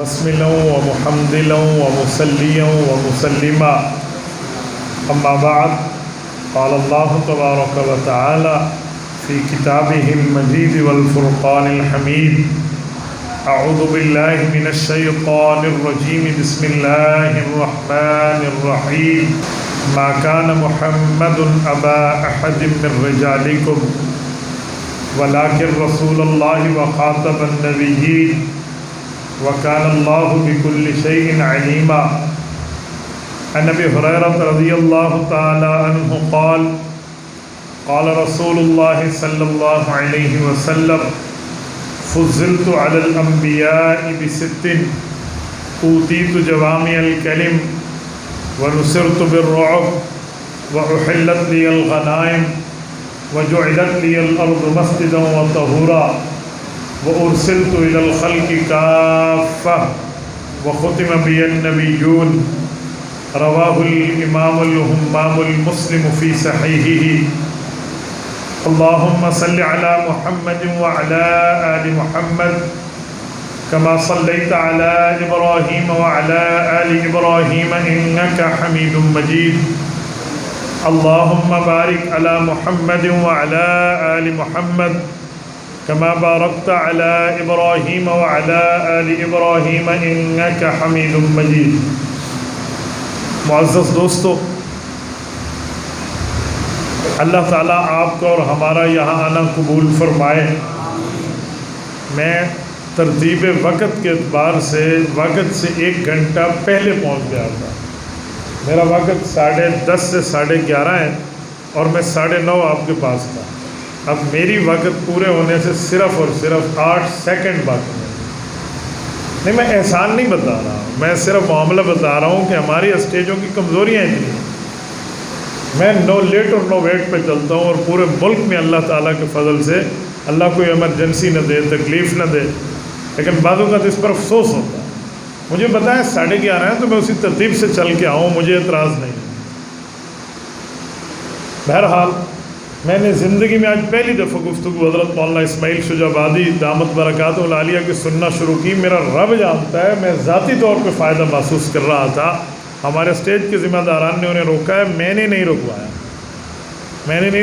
بسملا ومحمدلا ومصليا ومسلما أما بعد قال الله تبارك وتعالى في كتابه المجيد والفرقان الحميد أعوذ بالله من الشيطان الرجيم بسم الله الرحمن الرحيم ما كان محمد أبا أحد من رجالكم ولكن رسول الله وخاتم النبيين وكان الله بكل شيء عليما عن ابي هريره رضي الله تعالى عنه قال قال رسول الله صلى الله عليه وسلم فضلت على الانبياء بست اوتيت جوامع الكلم ونصرت بالرعب واحلت لي الغنائم وجعلت لي الارض مسجدا وطهورا وأرسلت إلى الخلق كافة وختم بي النبيون رواه الإمام الهمام المسلم في صحيحه اللهم صل على محمد وعلى آل محمد كما صليت على إبراهيم وعلى آل إبراهيم إنك حميد مجيد اللهم بارك على محمد وعلى آل محمد كما باركت على إبراهيم وعلى آل إبراهيم إنك حميد مجيد. معزز دوستو، اللہ تعالیٰ آپ کا اور ہمارا یہاں آنا قبول فرمائے. میں ترتیب وقت کے اعتبار سے وقت سے 1 گھنٹہ پہلے پہنچ گیا تھا. میرا وقت 10:30 سے 11:30 ہے اور میں 9:30 آپ کے پاس تھا. اب میری وقت پورے ہونے سے صرف اور صرف 8 سیکنڈ باقی ہے. نہیں، میں احسان نہیں بتا رہا ہوں، میں صرف معاملہ بتا رہا ہوں کہ ہماری اسٹیجوں کی کمزوریاں اتنی ہیں. میں نو لیٹ اور نو ویٹ پہ چلتا ہوں اور پورے ملک میں اللہ تعالیٰ کے فضل سے اللہ کوئی ایمرجنسی نہ دے، تکلیف نہ دے، لیکن بعض اوقات اس پر افسوس ہوتا ہے. مجھے بتائیں 11:30 ہے تو میں اسی ترتیب سے چل کے آؤں، مجھے اعتراض نہیں. بہرحال میں نے زندگی میں آج پہلی دفعہ گفتگو حضرت مولانا اسماعیل شجاع آبادی دامت برکاتہ العالیہ کی سننا شروع کی. میرا رب جانتا ہے میں ذاتی طور پہ فائدہ محسوس کر رہا تھا. ہمارے اسٹیج کے ذمہ داران نے انہیں روکا ہے، میں نے نہیں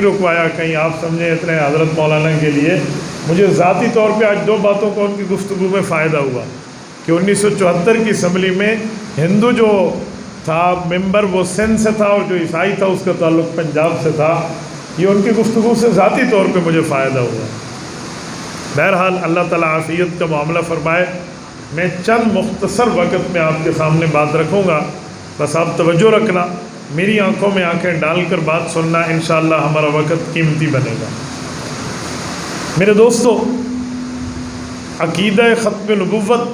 رکوایا. کہیں آپ سمجھیں اتنے حضرت مولانا کے لیے مجھے ذاتی طور پہ آج 2 باتوں کو ان کی گفتگو میں فائدہ ہوا کہ 1974 کی اسمبلی میں ہندو جو تھا ممبر وہ سندھ سے تھا اور جو عیسائی تھا اس کا تعلق پنجاب سے تھا. یہ ان کی گفتگو سے ذاتی طور پہ مجھے فائدہ ہوا. بہرحال اللہ تعالیٰ عافیت کا معاملہ فرمائے. میں چند مختصر وقت میں آپ کے سامنے بات رکھوں گا، بس آپ توجہ رکھنا، میری آنکھوں میں آنکھیں ڈال کر بات سننا، انشاءاللہ ہمارا وقت قیمتی بنے گا. میرے دوستو، عقیدہ ختم نبوت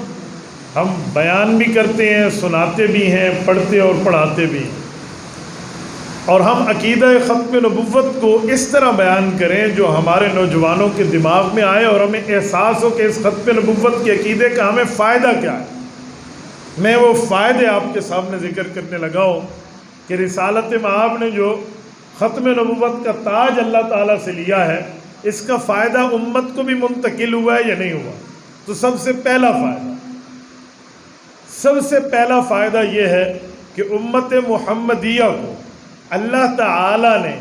ہم بیان بھی کرتے ہیں، سناتے بھی ہیں، پڑھتے اور پڑھاتے بھی ہیں. اور ہم عقیدہ ختم نبوت کو اس طرح بیان کریں جو ہمارے نوجوانوں کے دماغ میں آئے اور ہمیں احساس ہو کہ اس ختم نبوت کے عقیدے کا ہمیں فائدہ کیا ہے. میں وہ فائدے آپ کے سامنے ذکر کرنے لگا ہوں کہ رسالت مآب نے جو ختم نبوت کا تاج اللہ تعالیٰ سے لیا ہے، اس کا فائدہ امت کو بھی منتقل ہوا ہے یا نہیں ہوا. تو سب سے پہلا فائدہ یہ ہے کہ امت محمدیہ کو اللہ تعالیٰ نے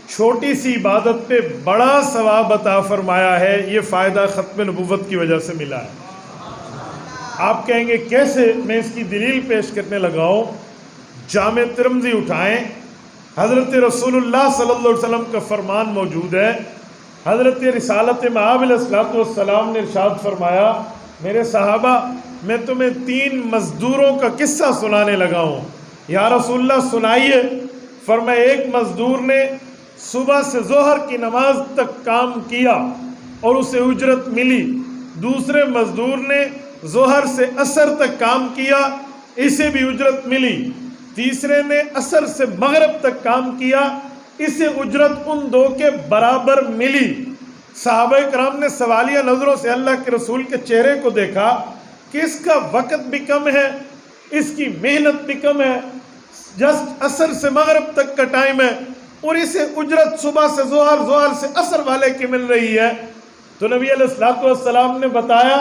چھوٹی سی عبادت پہ بڑا ثواب عطا فرمایا ہے. یہ فائدہ ختم نبوت کی وجہ سے ملا ہے. آپ کہیں گے کیسے؟ میں اس کی دلیل پیش کرنے لگا ہوں. جامع ترمذی اٹھائیں، حضرت رسول اللہ صلی اللہ علیہ وسلم کا فرمان موجود ہے. حضرت رسالت مآب علیہ السلام نے ارشاد فرمایا، میرے صحابہ میں تمہیں 3 مزدوروں کا قصہ سنانے لگا ہوں. یا رسول اللہ سنائیے. فرمایا، ایک مزدور نے صبح سے ظہر کی نماز تک کام کیا اور اسے اجرت ملی. دوسرے مزدور نے ظہر سے عصر تک کام کیا، اسے بھی اجرت ملی. تیسرے نے عصر سے مغرب تک کام کیا، اسے اجرت ان 2 کے برابر ملی. صحابہ کرام نے سوالیہ نظروں سے اللہ کے رسول کے چہرے کو دیکھا کہ اس کا وقت بھی کم ہے، اس کی محنت بھی کم ہے، جسٹ عصر سے مغرب تک کا ٹائم ہے، اور اسے اجرت صبح سے ظہر، ظہر سے عصر والے کی مل رہی ہے. تو نبی علیہ السلام نے بتایا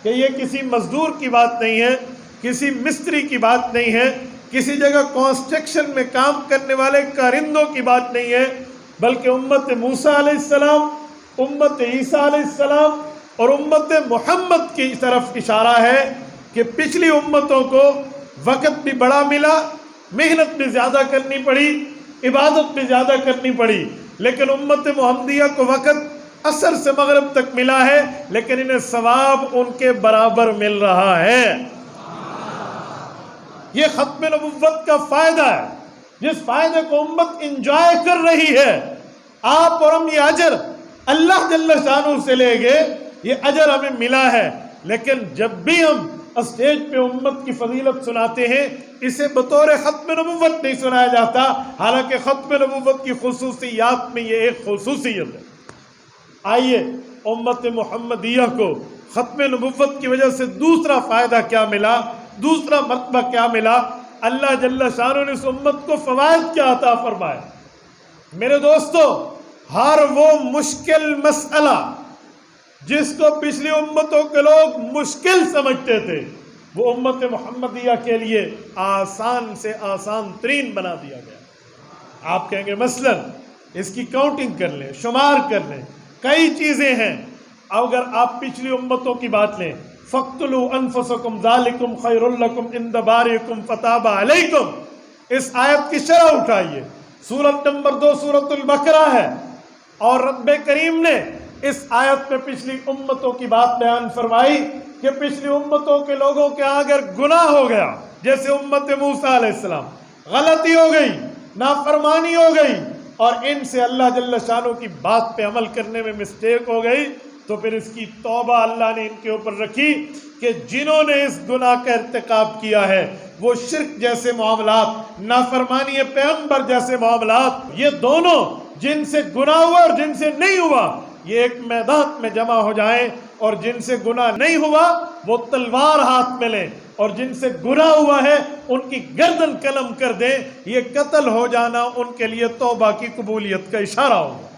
کہ یہ کسی مزدور کی بات نہیں ہے، کسی مستری کی بات نہیں ہے، کسی جگہ کنسٹرکشن میں کام کرنے والے کارندوں کی بات نہیں ہے، بلکہ امت موسیٰ علیہ السلام، امت عیسیٰ علیہ السلام اور امت محمد کی طرف اشارہ ہے کہ پچھلی امتوں کو وقت بھی بڑا ملا، محنت بھی زیادہ کرنی پڑی، عبادت بھی زیادہ کرنی پڑی، لیکن امت محمدیہ کو وقت عصر سے مغرب تک ملا ہے، لیکن انہیں ثواب ان کے برابر مل رہا ہے۔ یہ ختم نبوت کا فائدہ ہے، جس فائدے کو امت انجوائے کر رہی ہے۔ آپ اور ہم یہ اجر اللہ جل شانہ سے لے گئے، یہ اجر ہمیں ملا ہے، لیکن جب بھی ہم اسٹیج پہ امت کی فضیلت سناتے ہیں، اسے بطور ختم نبوت نہیں سنایا جاتا، حالانکہ ختم نبوت کی خصوصیات میں یہ ایک خصوصیت ہے۔ آئیے امت محمدیہ کو ختم نبوت کی وجہ سے دوسرا فائدہ کیا ملا، دوسرا مرتبہ کیا ملا، اللہ جل شانہ نے اس امت کو فوائد کیا عطا فرمائے۔ میرے دوستو، ہر وہ مشکل مسئلہ جس کو پچھلی امتوں کے لوگ مشکل سمجھتے تھے، وہ امت محمدیہ کے لیے آسان سے آسان ترین بنا دیا گیا۔ آپ کہیں گے مثلا اس کی کاؤنٹنگ کر لیں، شمار کر لیں، کئی چیزیں ہیں۔ اگر آپ پچھلی امتوں کی بات لیں، فَاقْتُلُوا أَنفُسَكُمْ ذَلِكُمْ خَيْرٌ لَكُمْ عِنْدَ بَارِئِكُمْ فَتَابَ عَلَيْكُمْ، اس آیت کی شرح اٹھائیے، سورت نمبر 2 سورت البقرہ ہے، اور رب کریم نے اس آیت میں پچھلی امتوں کی بات بیان فرمائی کہ پچھلی امتوں کے لوگوں کے اگر گناہ ہو گیا، جیسے امت موسیٰ علیہ السلام، غلطی ہو گئی، نافرمانی ہو گئی، اور ان سے اللہ جل شانہ کی بات پہ عمل کرنے میں مسٹیک ہو گئی، تو پھر اس کی توبہ اللہ نے ان کے اوپر رکھی کہ جنہوں نے اس گناہ کا ارتکاب کیا ہے، وہ شرک جیسے معاملات، نافرمانی پیغمبر جیسے معاملات، یہ دونوں جن سے گناہ ہوا اور جن سے نہیں ہوا، یہ ایک میدان میں جمع ہو جائیں، اور جن سے گناہ نہیں ہوا وہ تلوار ہاتھ میں لیں، اور جن سے گناہ ہوا ہے ان کی گردن قلم کر دیں۔ یہ قتل ہو جانا ان کے لیے توبہ کی قبولیت کا اشارہ ہوگا۔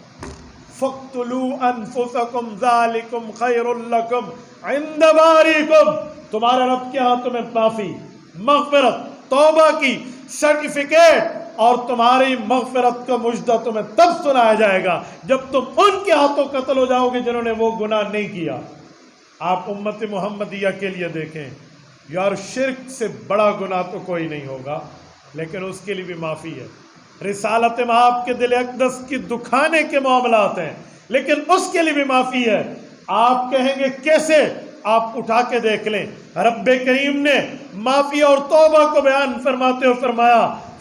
فَاقْتُلُوا أَنفُسَكُمْ ذَلِكُمْ خَيْرٌ لَكُمْ عِنْدَ بَارِئِكُمْ، تمہارے رب کے ہاں تمہیں معافی، مغفرت، توبہ کی سرٹیفکیٹ اور تمہاری مغفرت کا مجدہ تمہیں تب سنایا جائے گا جب تم ان کے ہاتھوں قتل ہو جاؤ گے جنہوں نے وہ گناہ نہیں کیا۔ آپ امت محمدیہ کے لیے دیکھیں، یار شرک سے بڑا گناہ تو کوئی نہیں ہوگا، لیکن اس کے لیے بھی معافی ہے۔ رسالت آپ کے دل اقدس کی دکھانے کے معاملات ہیں، لیکن اس کے لیے بھی معافی ہے۔ آپ کہیں گے کیسے؟ آپ اٹھا کے دیکھ لیں، رب کریم نے معافی اور توبہ کو بیان فرماتے ہوئے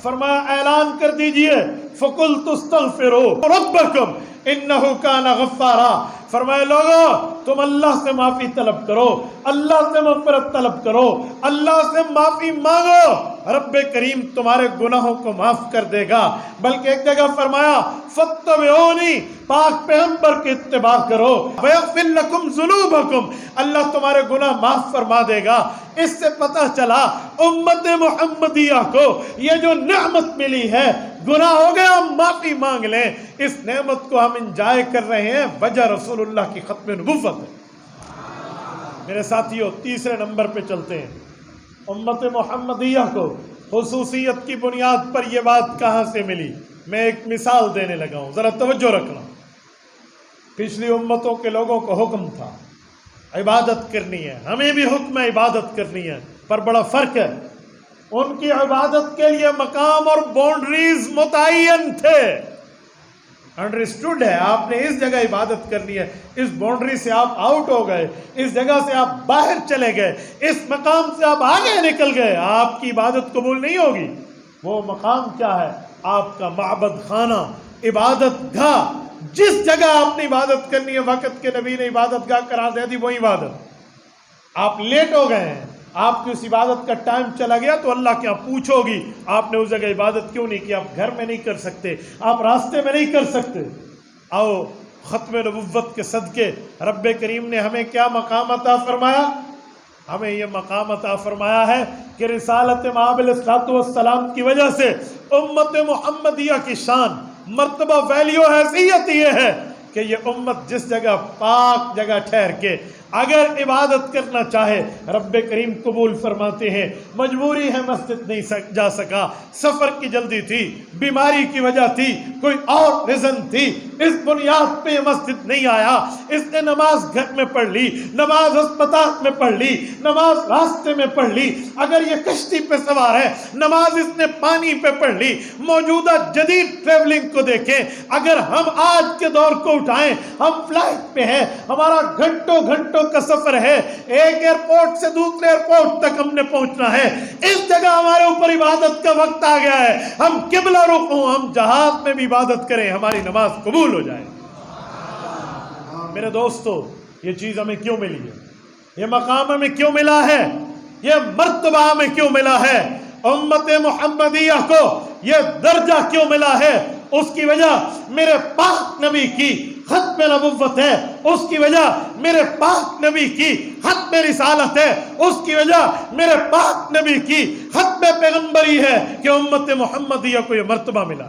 فرمایا اعلان کر دیجئے، فَقُلْتُ اسْتَغْفِرُوا رَبَّكُمْ إِنَّهُ كَانَ غَفَّارًا، فرمایا لوگو تم اللہ سے معافی طلب کرو، اللہ سے مغفرت طلب کرو، اللہ سے معافی مانگو، رب کریم تمہارے گناہوں کو معاف کر دے گا۔ بلکہ ایک جگہ فرمایا فَاتَّبِعُونِی، پاک پیغمبر کی اتباع کرو، وَيَغْفِرْ لَكُمْ ذُنُوبَكُمْ، اللہ تمہارے گناہ معاف فرما دے گا۔ اس سے پتہ چلا امت محمدیہ کو یہ جو نعمت ملی ہے، گناہ ہو گیا ہم معافی مانگ لیں، اس نعمت کو ہم انجوائے کر رہے ہیں، وجہ رسول اللہ کی ختم نبوت ہے۔ میرے ساتھیوں، تیسرے نمبر پہ چلتے ہیں۔ امت محمدیہ کو خصوصیت کی بنیاد پر یہ بات کہاں سے ملی؟ میں ایک مثال دینے لگا ہوں، ذرا توجہ رکھنا۔ پچھلی امتوں کے لوگوں کو حکم تھا عبادت کرنی ہے، ہمیں بھی حکم ہے عبادت کرنی ہے، پر بڑا فرق ہے۔ ان کی عبادت کے لیے مقام اور باؤنڈریز متعین تھے، انڈرسٹوڈ ہے، آپ نے اس جگہ عبادت کرنی ہے، اس باؤنڈری سے آپ آؤٹ ہو گئے، اس جگہ سے آپ باہر چلے گئے، اس مقام سے آپ آگے نکل گئے، آپ کی عبادت قبول نہیں ہوگی۔ وہ مقام کیا ہے؟ آپ کا معبد خانہ، عبادت گاہ، جس جگہ آپ نے عبادت کرنی ہے، وقت کے نبی نے عبادت گاہ قرار دے دی، وہی عبادت۔ آپ لیٹ ہو گئے ہیں، آپ کی اس عبادت کا ٹائم چلا گیا تو اللہ کیا پوچھو گی آپ نے اس جگہ عبادت کیوں نہیں کی؟ آپ گھر میں نہیں کر سکتے، آپ راستے میں نہیں کر سکتے۔ آؤ ختم نبوت کے صدقے رب کریم نے ہمیں کیا مقام عطا فرمایا؟ ہمیں یہ مقام عطا فرمایا ہے کہ رسالت مآب علیہ الصلوۃ والسلام کی وجہ سے امت محمدیہ کی شان، مرتبہ، ویلیو، حیثیت یہ ہے کہ یہ امت جس جگہ پاک جگہ ٹھہر کے اگر عبادت کرنا چاہے رب کریم قبول فرماتے ہیں. مجبوری ہے مسجد نہیں جا سکا, سفر کی جلدی تھی, بیماری کی وجہ تھی, کوئی اور ریزن تھی, اس بنیاد پہ مسجد نہیں آیا. اس نے نماز گھر میں پڑھ لی, نماز ہسپتال میں پڑھ لی, نماز راستے میں پڑھ لی. اگر یہ کشتی پہ سوار ہے نماز اس نے پانی پہ پڑھ لی. موجودہ جدید ٹریولنگ کو دیکھیں, اگر ہم آج کے دور کو اٹھائیں, ہم فلائٹ پہ ہیں, ہمارا گھنٹوں گھنٹوں کا سفر ہے, ایک ایئرپورٹ سے دوسرے ایئرپورٹ تک ہم نے پہنچنا ہے. اس جگہ ہمارے اوپر عبادت کا وقت آ گیا ہے, ہم قبلہ رخ ہوں, ہم جہاد میں بھی عبادت کریں, ہماری نماز قبول ہو جائے. میرے دوستو, یہ چیز ہمیں کیوں ملی ہے, یہ مقام ہمیں کیوں ملا ہے, یہ مرتبہ ہمیں کیوں ملا ہے, امت محمدیہ کو یہ درجہ کیوں ملا ہے؟ اس کی وجہ میرے پاک نبی کی ختم نبوت ہے, اس کی وجہ میرے پاک نبی کی ختم رسالت ہے, اس کی وجہ میرے پاک نبی کی ختم پیغمبری ہے کہ امت محمدیہ کو یہ مرتبہ ملا.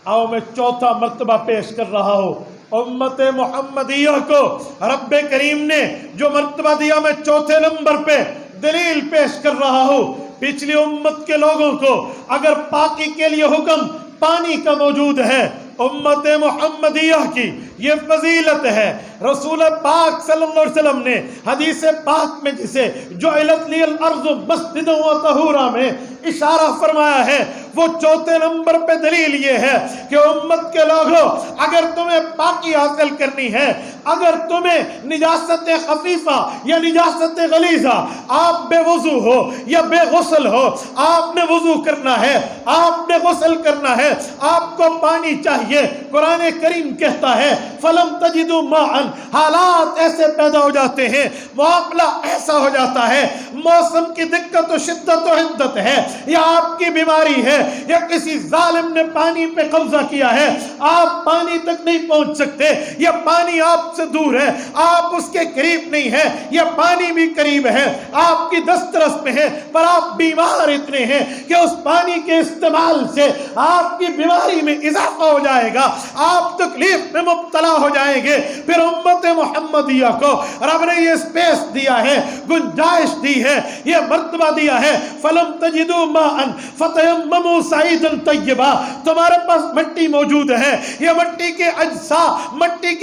آؤ میں چوتھا مرتبہ پیش کر رہا ہوں. امت محمدیہ کو رب کریم نے جو مرتبہ دیا, میں چوتھے نمبر پہ دلیل پیش کر رہا ہوں. پچھلی امت کے لوگوں کو اگر پاکی کے لیے حکم پانی کا موجود ہے, امت محمدیہ کی یہ فضیلت ہے. رسول پاک صلی اللہ علیہ وسلم نے حدیث پاک میں جسے جعلت لی الارض مسجدا وطہورا میں اشارہ فرمایا ہے, وہ چوتھے نمبر پہ دلیل یہ ہے کہ امت کے لوگوں, اگر تمہیں پاکی حاصل کرنی ہے, اگر تمہیں نجاست خفیفہ یا نجاست غلیظہ, آپ بے وضو ہو یا بے غسل ہو, آپ نے وضو کرنا ہے, آپ نے غسل کرنا ہے, آپ کو پانی چاہیے. قرآن کریم کہتا ہے فَلَمْ تَجِدُوا مَاءً, حالات ایسے پیدا ہو جاتے ہیں, معاملہ ایسا ہو جاتا ہے, موسم کی دقت و شدت و حدت ہے, یا آپ کی بیماری ہے, یا کسی ظالم نے پانی پہ قبضہ کیا ہے, آپ پانی تک نہیں پہنچ سکتے, یا پانی آپ سے دور ہے, آپ اس کے قریب نہیں ہے, یا پانی بھی قریب ہے, آپ کی دسترس میں ہے, پر آپ بیمار اتنے ہیں کہ اس پانی کے استعمال سے آپ کی بیماری میں اضافہ ہو جائے گا, آپ تکلیف میں مبتلا ہو جائیں گے. پھر امت محمدیہ کو رب نے یہ سپیس دیا ہے, گنجائش دی ہے, یہ مرتبہ دیا ہے. فَلَمْ تَجِدُوا مَاءً فَتَيَمَّمُوا صَعِيدًا طَيِّبًا, تمہارے پاس مٹی موجود ہے, یہ مٹی کے اجزاء مٹی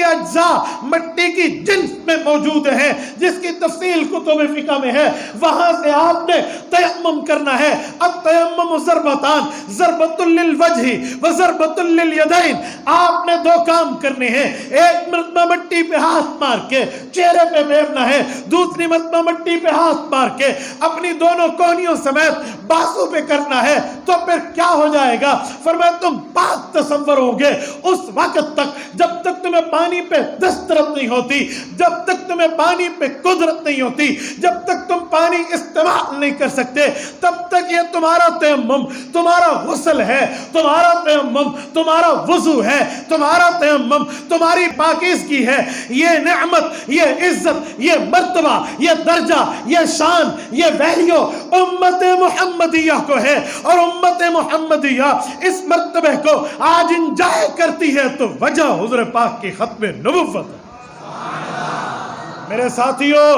کی جنس میں موجود ہیں, جس کی تفصیل کتب فقہ میں ہے. وہاں سے آپ نے تیمم کرنا ہے. التیمم ضربتان, ضربۃ للوجہ وضربۃ للیدین. آپ نے دو کام کرنے ہیں, ایک مرتبہ مٹی پہ ہاتھ مار کے چہرے پہ پھیرنا ہے, دوسری مرتبہ مٹی پہ ہاتھ مار کے اپنی دونوں کونیوں سمیت بازو پہ کرنا ہے. تو پھر کیا ہو جائے گا؟ فرمایا تم پاک تصور ہوگے اس وقت تک جب تک تمہیں پانی پہ دسترس نہیں ہوتی, جب تک تمہیں پانی پہ قدرت نہیں ہوتی, جب تک تم پانی استعمال نہیں کر سکتے, تب تک یہ تمہارا تیمم تمہارا غسل ہے, تمہارا تیمم تمہارا وضو ہے, تمہارا تیمم تمہاری پاکیزگی ہے. یہ نعمت, یہ عزت, یہ مرتبہ, یہ درجہ, یہ شان, یہ ویلیو امت محمدیہ کو ہے. اور امت محمدیہ اس مرتبے کو آج انجوائے کرتی ہے تو وجہ حضور پاک کی ختم نبوت ہے. میرے ساتھیوں,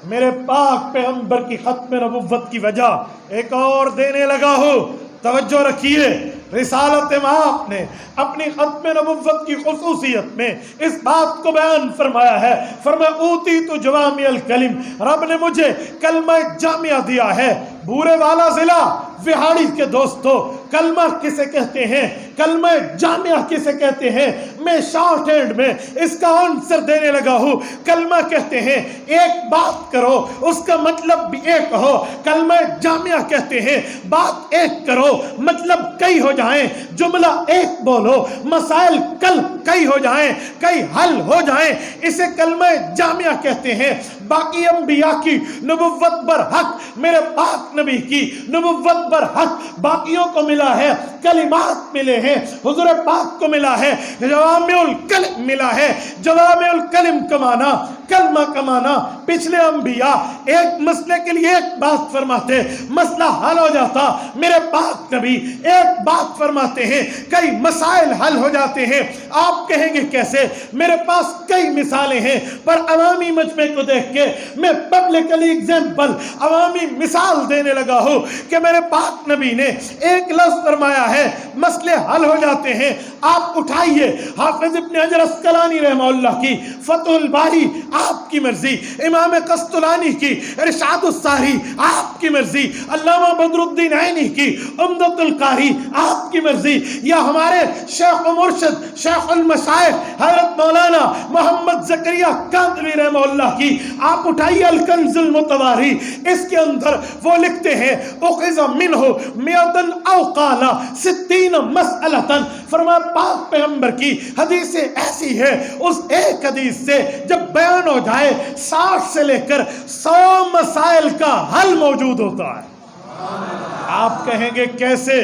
میرے پاک پیغمبر کی ختم نبوت کی وجہ ایک اور دینے لگا ہوں, توجہ رکھیے. رسالت مآب نے اپنی ختم نبوت کی خصوصیت میں اس بات کو بیان فرمایا ہے. فرمایا اوتیت جوامع الکلم, رب نے مجھے کلمہ جامعہ دیا ہے. بورے والا ضلع وہاڑی کے دوستو, کلمہ کسے کہتے ہیں, کلمہ جامعہ کسے کہتے ہیں, میں شارٹ ہینڈ میں اس کا آنسر دینے لگا ہوں. کلمہ کہتے ہیں ایک بات کرو, اس کا مطلب بھی ایک ہو. کلمہ جامعہ کہتے ہیں بات ایک کرو, مطلب کئی ہو جائیں, جملہ ایک بولو, مسائل کئی ہو جائیں, کئی حل ہو جائیں, اسے کلمہ جامعہ کہتے ہیں. باقی انبیاء کی نبوت بر حق, میرے پاک نبی کی نبوت بر حق باقیوں کو ملا ہے, کلمات ملے ہیں, حضور پاک کو ملا ہے, جوامع الکلم ملا ہے. جوامع الکلم کا معنی کلمہ کمانا پچھلے انبیاء ایک مسئلے کے لیے ایک بات فرماتے، مسئلہ حل ہو جاتا، میرے پاک نبی ایک بات فرماتے ہیں، کئی مسائل حل ہو جاتے ہیں۔ آپ کہیں گے کیسے؟ میرے پاس کئی مثالیں ہیں، پر عوامی مجمع کو دیکھ کے میں پبلکلی ایگزامپل، عوامی مثال دینے لگا ہوں کہ میرے پاک نبی نے ایک لفظ فرمایا ہے، مسئلے حل ہو جاتے ہیں۔ آپ اٹھائیے حافظ ابن حجر عسقلانی رحمہ اللہ کی فتح الباری، آپ کی مرضی، امام قسطلانی کی ارشاد الساری، آپ کی مرضی، علامہ بدر الدین عینی کی عمدۃ القاری، آپ کی مرضی، یا ہمارے شیخ و مرشد شیخ المشائخ حضرت مولانا محمد زکریا کاندھلوی رحمہ اللہ کی آپ اٹھائیے الکنز المتواری، اس کے اندر وہ لکھتے ہیں اخذ منہ میتن او قال 60 مسئلتن، فرمایا پاک پیغمبر کی حدیثیں ایسی ہے، اس ایک حدیث سے جب بیان ہو جائے 60 سے لے کر 100 مسائل کا حل موجود ہوتا ہے۔ آپ کہیں گے کیسے؟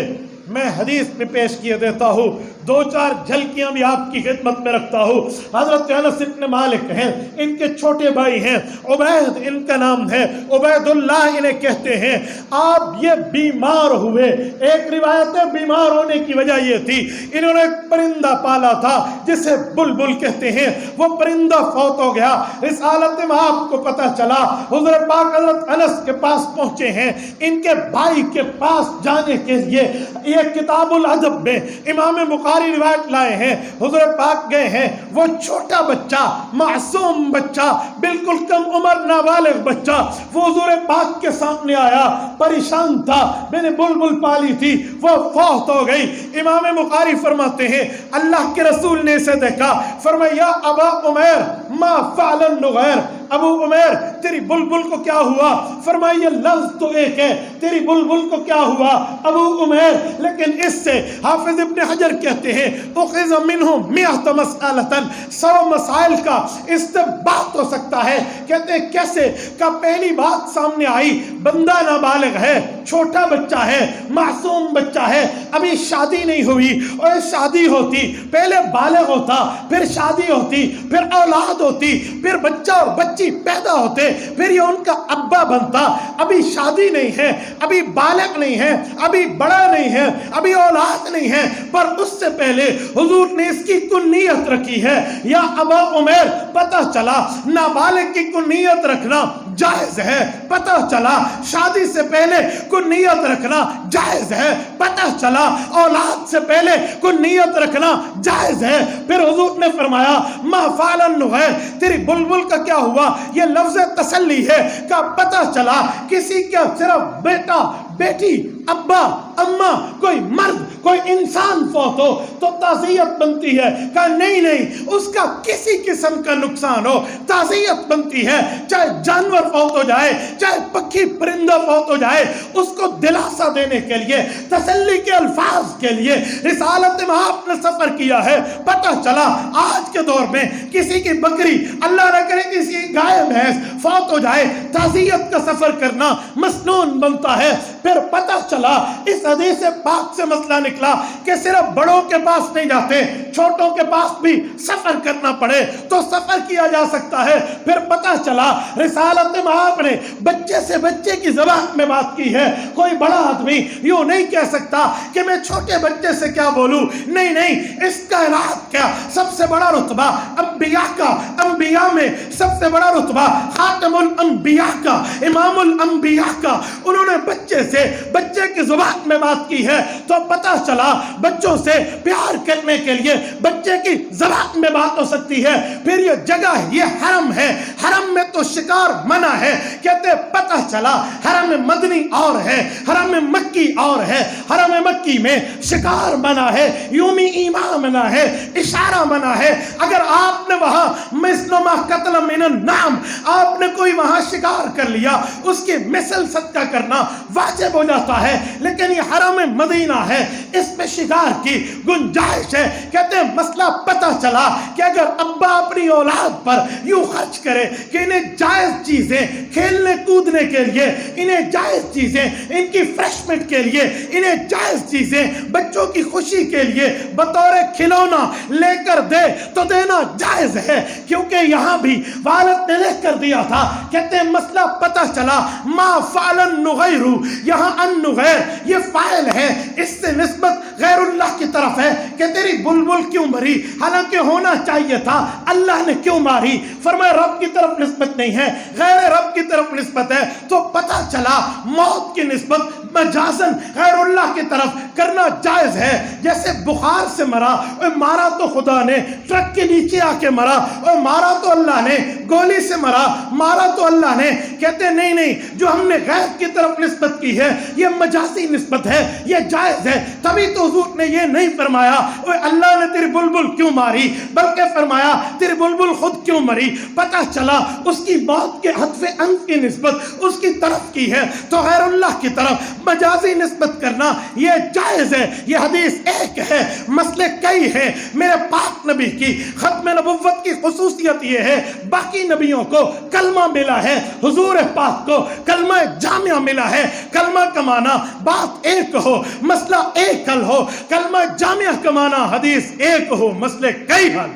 میں حدیث میں پیش کیے دیتا ہوں، دو چار جھلکیاں بھی آپ کی خدمت میں رکھتا ہوں۔ حضرت انس ابن مالک ہیں، ان کے چھوٹے بھائی ہیں عبید، ان کا نام ہے عبید اللہ، انہیں کہتے ہیں آپ یہ بیمار ہوئے۔ ایک روایت ہے بیمار ہونے کی وجہ یہ تھی، انہوں نے ایک پرندہ پالا تھا جسے بلبل کہتے ہیں، وہ پرندہ فوت ہو گیا۔ رسالت میں آپ کو پتہ چلا، حضور پاک حضرت انس کے پاس پہنچے ہیں، ان کے بھائی کے پاس جانے کے لیے یہ کتاب الادب میں امام بخاری روایت لائے ہیں، حضور پاک گئے ہیں، وہ چھوٹا بچہ، معصوم بچہ، بالکل کم عمر نابالغ بچہ، وہ حضور پاک کے سامنے آیا، پریشان تھا، میں نے بلبل پالی تھی، وہ فوت ہو گئی۔ امام بخاری فرماتے ہیں اللہ کے رسول نے اسے دیکھا، فرمایا یا ابا عمیر ما فعل النغیر، ابو عمیر تیری بلبل کو کیا ہوا؟ فرمایا یہ لفظ تو ایک ہے، تیری بلبل کو کیا ہوا ابو عمیر؟ لیکن اس سے حافظ ابن حجر کہتے ہیں اخذ منہ 100 مسئلتن، 100 مسائل کا استنباط ہو سکتا ہے۔ کہتے ہیں کیسے؟ کہ پہلی بات سامنے آئی، بندہ نابالغ ہے، چھوٹا بچہ ہے، معصوم بچہ ہے، ابھی شادی نہیں ہوئی، اور شادی ہوتی پہلے بالغ ہوتا، پھر شادی ہوتی، پھر اولاد ہوتی، پھر بچہ اور بچی پیدا ہوتے، پھر یہ ان کا ابا بنتا۔ ابھی شادی نہیں ہے، ابھی بالغ نہیں ہے، ابھی بڑا نہیں ہے، ابھی اولاد نہیں ہے، پر اس سے پہلے حضور نے اس کی کنیت رکھی ہے یا ابا عمیر۔ پتہ چلا نابالغ کی کنیت رکھنا جائز ہے، پتہ چلا شادی سے پہلے کنیت رکھنا جائز ہے، پتہ چلا اولاد سے پہلے کنیت رکھنا جائز ہے۔ پھر حضور نے فرمایا ما فعل النغیر، تیری بلبل کا کیا ہوا؟ یہ لفظ تسلی ہے کہ پتہ چلا کسی کا صرف بیٹا، بیٹی، ابا، اماں، کوئی مرد، کوئی انسان فوت ہو تو تعزیت بنتی ہے، کہ نہیں نہیں اس کا کسی قسم کا نقصان ہو تعزیت بنتی ہے، چاہے جانور فوت ہو جائے، چاہے پکھی پرندہ فوت ہو جائے، اس کو دلاسا دینے کے لیے، تسلی کے الفاظ کے لیے رسالت میں آپ نے سفر کیا ہے۔ پتہ چلا آج کے دور میں کسی کی بکری، اللہ نہ کرے کسی گائے بھینس فوت ہو جائے، تعزیت کا سفر کرنا مسنون بنتا ہے۔ پھر پتہ چلا اس حدیث پاک سے مسئلہ نکلا کہ صرف بڑوں کے پاس نہیں جاتے، چھوٹوں کے پاس بھی سفر کرنا پڑے تو سفر کیا جا سکتا ہے۔ پھر پتہ چلا رسالت میں آپ نے بچے سے بچے کی زبان میں بات کی ہے۔ کوئی بڑا آدمی یوں نہیں کہہ سکتا کہ میں چھوٹے بچے سے کیا بولوں، نہیں نہیں، اس کا کائنات کا سب سے بڑا رتبہ انبیاء کا، انبیاء میں سب سے بڑا رتبہ خاتم الانبیاء کا، امام الانبیاء کا، انہوں نے بچے سے بچے کی زبان میں بات کی ہے۔ تو پتہ چلا بچوں سے پیار کرنے کے لیے بچے کی زبان میں بات ہو سکتی ہے۔ پھر یہ جگہ یہ حرم ہے، حرم میں تو شکار منع ہے۔ کہتے پتہ چلا حرم مدنی اور ہے، حرم مکی اور ہے۔ حرم مکی میں شکار منع ہے، یومی ایمان منع ہے، اشارہ منع ہے۔ اگر آپ نے وہاں مثل ما قتل من النعم، آپ نے کوئی وہاں شکار کر لیا، اس کی مثل صدقہ کرنا واجب ہو جاتا ہے۔ لیکن یہ حرم مدینہ ہے، اس میں شکار کی گنجائش ہے۔ کہتے ہیں مسئلہ پتہ چلا کہ اگر ابا اپنی اولاد پر یوں خرچ کرے کہ انہیں جائز چیزیں کھیلنے کودنے کے لیے، انہیں جائز چیزیں ان کی فریشمنٹ کے لیے، انہیں جائز چیزیں بچوں کی خوشی کے لیے بطور کھلونا لے کر دے تو دینا جائز جائز ہے، کیونکہ یہاں بھی والد نے لکھ کر دیا تھا، کہتے ہیں مسئلہ پتہ چلا ما فعل النغیر، یہاں النغیر یہ فاعل ہے، اس سے نسبت غیر اللہ کی طرف ہے کہ تیری بلبل کیوں مری، حالانکہ ہونا چاہیے تھا اللہ نے کیوں ماری؟ فرمایا رب کی طرف نسبت نہیں ہے، غیر رب کی طرف نسبت ہے۔ تو پتہ چلا موت کی نسبت مجازن غیر اللہ کی طرف کرنا جائز ہے۔ جیسے بخار سے مرا، اور مارا تو خدا نے، ٹرک کے نیچے آ کے مرا، اور مارا تو اللہ نے، گولی سے مرا، مارا تو اللہ نے۔ کہتے نہیں نہیں، جو ہم نے غیر کی طرف نسبت کی ہے یہ مجازی نسبت ہے، یہ جائز ہے۔ تبھی تو حضور نے یہ نہیں فرمایا اوے اللہ نے تیری بلبل کیوں ماری، بلکہ فرمایا تیری بلبل خود کیوں مری۔ پتہ چلا اس کی موت کے حتف انف کی نسبت اس کی طرف کی ہے، تو غیر اللہ کی طرف مجازی نسبت کرنا یہ جائز ہے۔ یہ حدیث ایک ہے، مسئلے کئی ہیں۔ میرے پاک نبی کی ختم نبوت کی خصوصیت یہ ہے، باقی نبیوں کو کلمہ ملا ہے، حضور پاک کو کلمہ جامعہ ملا ہے۔ کلمہ کا معنی بات ایک ہو، مسئلہ ایک حل ہو، کلمہ جامعہ کا معنی حدیث ایک ہو، مسئلے کئی حل۔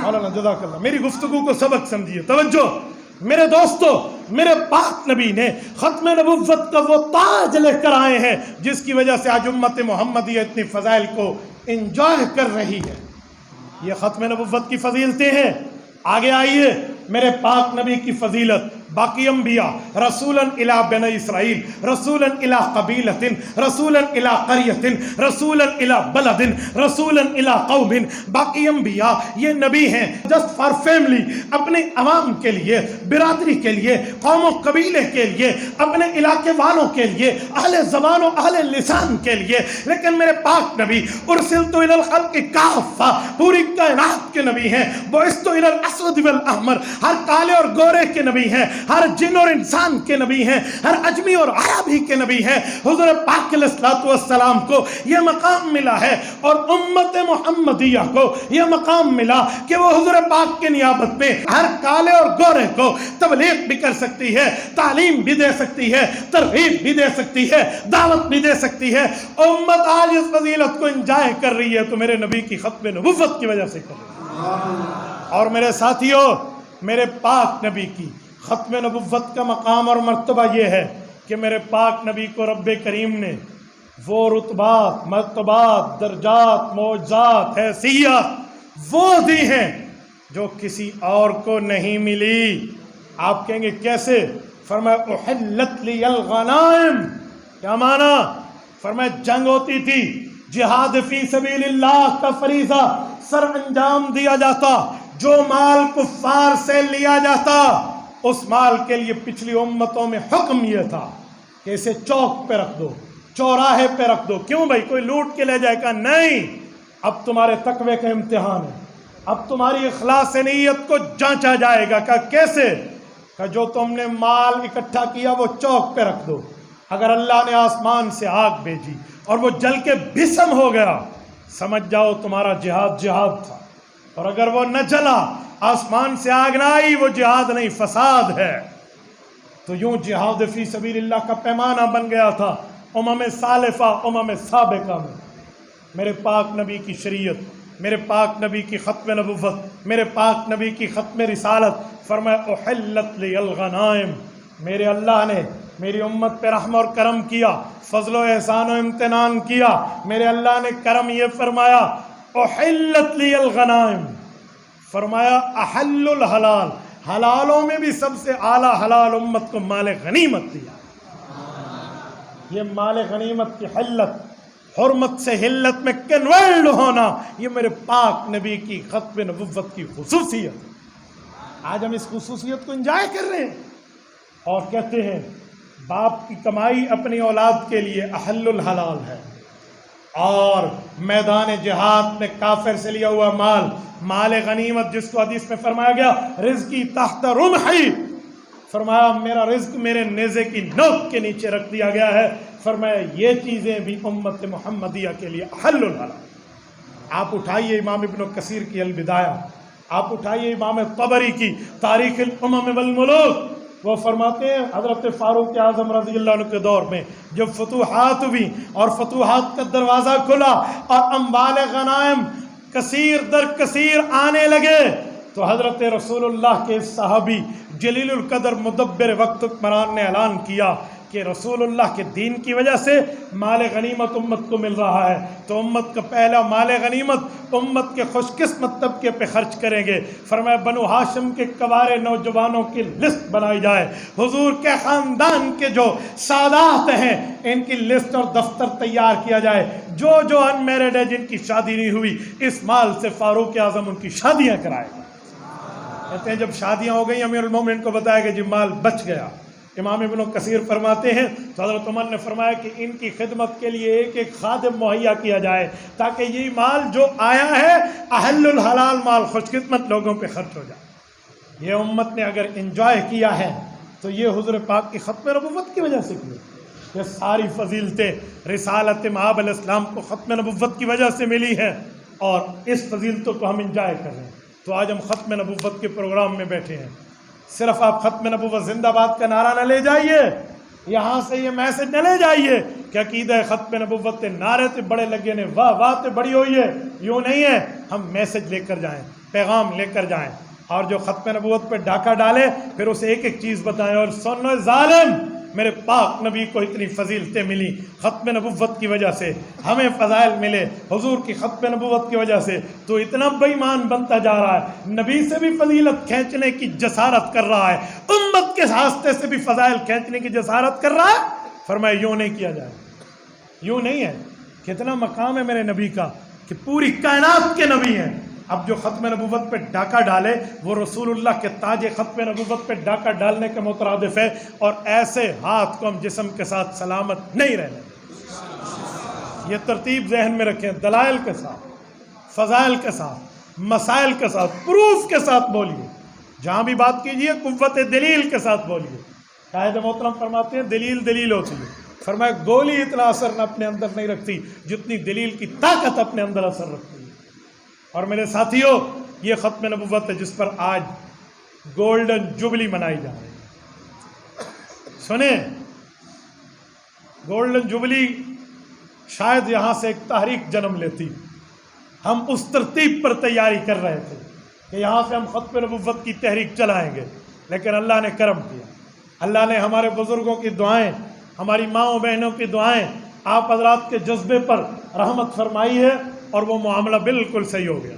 مولانا جزاک اللہ، میری گفتگو کو سبق سمجھیے، توجہ میرے دوستو، میرے پاک نبی نے ختم نبوت کا وہ تاج لے کر آئے ہیں جس کی وجہ سے آج امت محمدیہ اتنی فضائل کو انجوائے کر رہی ہے۔ یہ ختم نبوت کی فضیلتیں ہیں۔ آگے آئیے، میرے پاک نبی کی فضیلت، باقی انبیاء رسولا الی بنی اسرائیل، رسولا الی قبیلۃ، رسولا الی قریۃ، رسولا الی بلد، رسولا الی قوم۔ باقی انبیاء یہ نبی ہیں جسٹ فار فیملی، اپنے عوام کے لیے، برادری کے لیے، قوم و قبیلے کے لیے، اپنے علاقے والوں کے لیے، اہل زبان و اہل لسان کے لیے۔ لیکن میرے پاک نبی ارسلت الی الخلق کافہ، پوری کائنات کے نبی ہیں۔ بعثت الی الاسود والاحمر، ہر کالے اور گورے کے نبی ہیں، ہر جن اور انسان کے نبی ہیں، ہر اجمی اور عربی کے نبی ہیں۔ حضور پاک علیہ الصلوۃ والسلام کو یہ مقام ملا ہے، اور امت محمدیہ کو یہ مقام ملا کہ وہ حضور پاک کے نیابت میں ہر کالے اور گورے کو تبلیغ بھی کر سکتی ہے، تعلیم بھی دے سکتی ہے، ترغیب بھی دے سکتی ہے، دعوت بھی دے سکتی ہے۔ امت آج اس فضیلت کو انجوائے کر رہی ہے تو میرے نبی کی ختم نبوت کی وجہ سے کر رہی ہے۔ اور میرے ساتھیوں، میرے پاک نبی کی ختم نبوت کا مقام اور مرتبہ یہ ہے کہ میرے پاک نبی کو رب کریم نے وہ رتبات، مرتبات، درجات، معجزات، حیثیت وہ دی ہیں جو کسی اور کو نہیں ملی۔ آپ کہیں گے کیسے؟ فرمایا احلت لی الغنائم، کیا معنی؟ فرمایا جنگ ہوتی تھی، جہاد فی سبیل اللہ کا فریضہ سر انجام دیا جاتا، جو مال کفار سے لیا جاتا اس مال کے لیے پچھلی امتوں میں حکم یہ تھا کہ اسے چوک پہ رکھ دو، چوراہے پہ رکھ دو۔ کیوں بھائی؟ کوئی لوٹ کے لے جائے گا؟ نہیں، اب تمہارے تقوی کا امتحان ہے، اب تمہاری اخلاص نیت کو جانچا جائے گا۔ کہ کیسے؟ کہ جو تم نے مال اکٹھا کیا وہ چوک پہ رکھ دو، اگر اللہ نے آسمان سے آگ بھیجی اور وہ جل کے بھسم ہو گیا، سمجھ جاؤ تمہارا جہاد جہاد تھا، اور اگر وہ نہ جلا، آسمان سے آگ نہ آئی، وہ جہاد نہیں، فساد ہے۔ تو یوں جہاد فی سبیل اللہ کا پیمانہ بن گیا تھا امم سالفہ، امم سابقہ میں۔ میرے پاک نبی کی شریعت، میرے پاک نبی کی ختم نبوت، میرے پاک نبی کی ختم رسالت، فرمایا احلت لی الغنائم، میرے اللہ نے میری امت پہ رحم اور کرم کیا، فضل و احسان و امتنان کیا۔ میرے اللہ نے کرم یہ فرمایا احلت لی الغنائم، فرمایا احل الحلال، حلالوں میں بھی سب سے اعلیٰ حلال امت کو مال غنیمت دیا۔ یہ مال غنیمت کی حلت، حرمت سے حلت میں کنورٹ ہونا، یہ میرے پاک نبی کی ختم نبوت کی خصوصیت ہے۔ آج ہم اس خصوصیت کو انجوائے کر رہے ہیں اور کہتے ہیں باپ کی کمائی اپنی اولاد کے لیے احل الحلال ہے، اور میدان جہاد میں کافر سے لیا ہوا مال، مال غنیمت جس کو حدیث میں فرمایا گیا رزقی تحت رمحی، فرمایا میرا رزق میرے نیزے کی نوک کے نیچے رکھ دیا گیا ہے۔ فرمایا یہ چیزیں بھی امت محمدیہ کے لیے احل الحلال۔ آپ اٹھائیے امام ابن کثیر کی البدایہ، آپ اٹھائیے امام طبری کی تاریخ الامم والملوک، وہ فرماتے ہیں حضرت فاروق اعظم رضی اللہ عنہ کے دور میں جب فتوحات ہوئی اور فتوحات کا دروازہ کھلا اور اموال غنائم کثیر در کثیر آنے لگے تو حضرت رسول اللہ کے صحابی جلیل القدر مدبر وقت حکمران نے اعلان کیا کہ رسول اللہ کے دین کی وجہ سے مال غنیمت امت کو مل رہا ہے، تو امت کا پہلا مال غنیمت امت کے خوش قسمت طبقے پہ خرچ کریں گے۔ فرمایا بنو ہاشم کے کوارے نوجوانوں کی لسٹ بنائی جائے، حضور کے خاندان کے جو سادات ہیں ان کی لسٹ اور دفتر تیار کیا جائے، جو ان میرڈ ہے جن کی شادی نہیں ہوئی اس مال سے فاروق اعظم ان کی شادیاں کرائے گا۔ کہتے ہیں جب شادیاں ہو گئی امیر المومنین کو بتایا کہ جی مال بچ گیا۔ امام ابن کثیر فرماتے ہیں تو حضرت عمر نے فرمایا کہ ان کی خدمت کے لیے ایک ایک خادم مہیا کیا جائے تاکہ یہ مال جو آیا ہے احل الحلال مال خوش قسمت لوگوں پہ خرچ ہو جائے۔ یہ امت نے اگر انجوائے کیا ہے تو یہ حضور پاک کی ختم نبوت کی وجہ سے کی، یہ ساری فضیلتیں رسالت مآب علیہ السلام کو ختم نبوت کی وجہ سے ملی ہیں اور اس فضیلتوں کو ہم انجوائے کر رہے ہیں۔ تو آج ہم ختم نبوت کے پروگرام میں بیٹھے ہیں، صرف آپ ختم نبوت زندہ باد کا نعرہ نہ لے جائیے، یہاں سے یہ میسج نہ لے جائیے کہ عقیدہ ختم نبوت تے نعرے تے بڑے لگے نے واہ واہ تے بڑی ہوئی ہے، یوں نہیں ہے۔ ہم میسج لے کر جائیں، پیغام لے کر جائیں، اور جو ختم نبوت پہ ڈاکہ ڈالے پھر اسے ایک ایک چیز بتائیں اور سنو ظالم میرے پاک نبی کو اتنی فضیلتیں ملی ختم نبوت کی وجہ سے، ہمیں فضائل ملے حضور کی ختم نبوت کی وجہ سے، تو اتنا بے ایمان بنتا جا رہا ہے، نبی سے بھی فضیلت کھینچنے کی جسارت کر رہا ہے، امت کے راستے سے بھی فضائل کھینچنے کی جسارت کر رہا ہے۔ فرمایا یوں نہیں کیا جائے، یوں نہیں ہے۔ کتنا مقام ہے میرے نبی کا کہ پوری کائنات کے نبی ہیں، اب جو ختم نبوت پہ ڈاکہ ڈالے وہ رسول اللہ کے تاج ختم نبوت پہ ڈاکہ ڈالنے کے مترادف ہے، اور ایسے ہاتھ کو ہم جسم کے ساتھ سلامت نہیں رہنے۔ یہ ترتیب ذہن میں رکھیں، دلائل کے ساتھ، فضائل کے ساتھ، مسائل کے ساتھ، پروف کے ساتھ بولیے، جہاں بھی بات کیجیے قوت دلیل کے ساتھ بولیے۔ قائد محترم فرماتے ہیں دلیل دلیل ہوتی ہے، فرمایا گولی اتنا اثر نہ اپنے اندر نہیں رکھتی جتنی دلیل کی طاقت اپنے اندر اثر رکھتی ہے۔ اور میرے ساتھیوں یہ ختم نبوت ہے جس پر آج گولڈن جوبلی منائی جا رہی ہے۔ سنیں، گولڈن جوبلی شاید یہاں سے ایک تحریک جنم لیتی، ہم اس ترتیب پر تیاری کر رہے تھے کہ یہاں سے ہم ختم نبوت کی تحریک چلائیں گے، لیکن اللہ نے کرم کیا، اللہ نے ہمارے بزرگوں کی دعائیں، ہماری ماؤں بہنوں کی دعائیں، آپ حضرات کے جذبے پر رحمت فرمائی ہے اور وہ معاملہ بالکل صحیح ہو گیا۔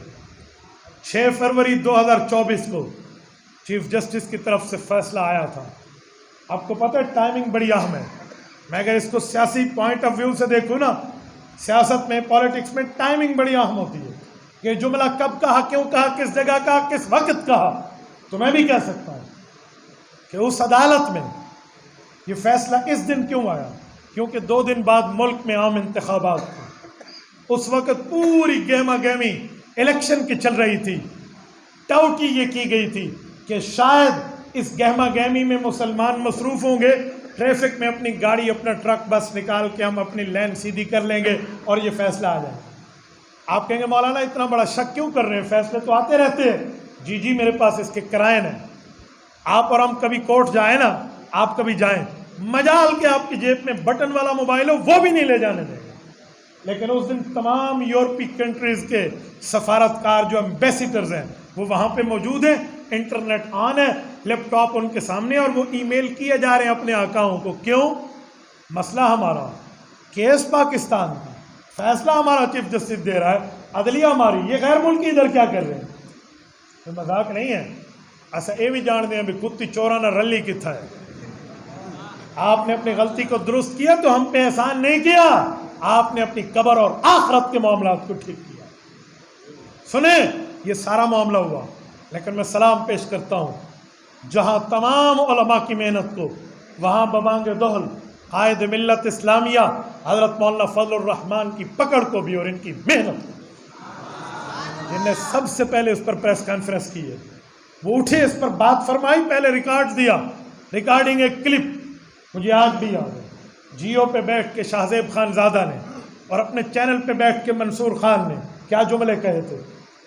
6 فروری 2024 کو چیف جسٹس کی طرف سے فیصلہ آیا تھا۔ آپ کو پتہ ہے ٹائمنگ بڑی اہم ہے، میں اگر اس کو سیاسی پوائنٹ آف ویو سے دیکھوں نا، سیاست میں پالیٹکس میں ٹائمنگ بڑی اہم ہوتی ہے کہ جملہ کب کہا، کیوں کہا، کس جگہ کہا، کس وقت کہا۔ تو میں بھی کہہ سکتا ہوں کہ اس عدالت میں یہ فیصلہ اس دن کیوں آیا، کیونکہ 2 دن بعد ملک میں عام انتخابات تھے۔ اس وقت پوری گہما گہمی الیکشن کی چل رہی تھی، ٹاؤٹی یہ کی گئی تھی کہ شاید اس گہما گہمی میں مسلمان مصروف ہوں گے، ٹریفک میں اپنی گاڑی اپنا ٹرک بس نکال کے ہم اپنی لین سیدھی کر لیں گے اور یہ فیصلہ آ جائے۔ آپ کہیں گے مولانا اتنا بڑا شک کیوں کر رہے ہیں، فیصلے تو آتے رہتے ہیں۔ جی میرے پاس اس کے کرائن ہیں، آپ اور ہم کبھی کورٹ جائیں نا، آپ کبھی جائیں، مجال کے آپ کی جیب میں بٹن والا موبائل ہو وہ بھی نہیں لے جانے دیں گے۔ لیکن اس دن تمام یورپی کنٹریز کے سفارتکار جو ایمبیسیڈرز ہیں وہ وہاں پہ موجود ہیں، انٹرنیٹ آن ہے، لیپ ٹاپ ان کے سامنے، اور وہ ای میل کیے جا رہے ہیں اپنے آقاؤں کو۔ کیوں؟ مسئلہ ہمارا، کیس پاکستان کا، فیصلہ ہمارا چیف جسٹس دے رہا ہے، عدلیہ ہماری، یہ غیر ملکی ادھر کیا کر رہے ہیں؟ یہ مذاق نہیں ہے۔ ایسا یہ بھی جان دیں بھی کتی چورانا رلی کتھا ہے۔ آپ نے اپنی غلطی کو درست کیا تو ہم پہ احسان نہیں کیا، آپ نے اپنی قبر اور آخرت کے معاملات کو ٹھیک کیا۔ سنیں، یہ سارا معاملہ ہوا، لیکن میں سلام پیش کرتا ہوں جہاں تمام علماء کی محنت کو، وہاں ببانگ دہل قائد ملت اسلامیہ حضرت مولانا فضل الرحمان کی پکڑ کو بھی اور ان کی محنت کو، جن نے سب سے پہلے اس پر پریس کانفرنس کی ہے، وہ اٹھے، اس پر بات فرمائی، پہلے ریکارڈ دیا، ریکارڈنگ ایک کلپ مجھے آج بھی یاد ہے، جیو پہ بیٹھ کے شاہزیب خان زادہ نے اور اپنے چینل پہ بیٹھ کے منصور خان نے کیا جملے کہے تھے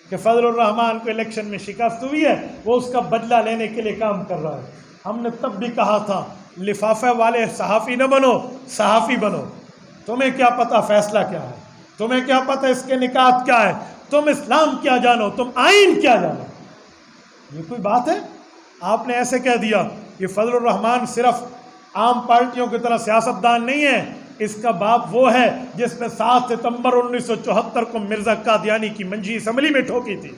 کہ فضل الرحمان کو الیکشن میں شکست ہوئی ہے، وہ اس کا بدلہ لینے کے لیے کام کر رہا ہے۔ ہم نے تب بھی کہا تھا لفافہ والے صحافی نہ بنو، صحافی بنو، تمہیں کیا پتہ فیصلہ کیا ہے، تمہیں کیا پتہ اس کے نکات کیا ہے، تم اسلام کیا جانو، تم آئین کیا جانو؟ یہ کوئی بات ہے؟ آپ نے ایسے کہہ دیا۔ یہ فضل الرحمان صرف عام پارٹیوں کی طرح سیاست دان نہیں ہے، اس کا باپ وہ ہے جس نے 7 ستمبر 1974 کو مرزا قادیانی کی منجی اسمبلی میں ٹھوکی تھی۔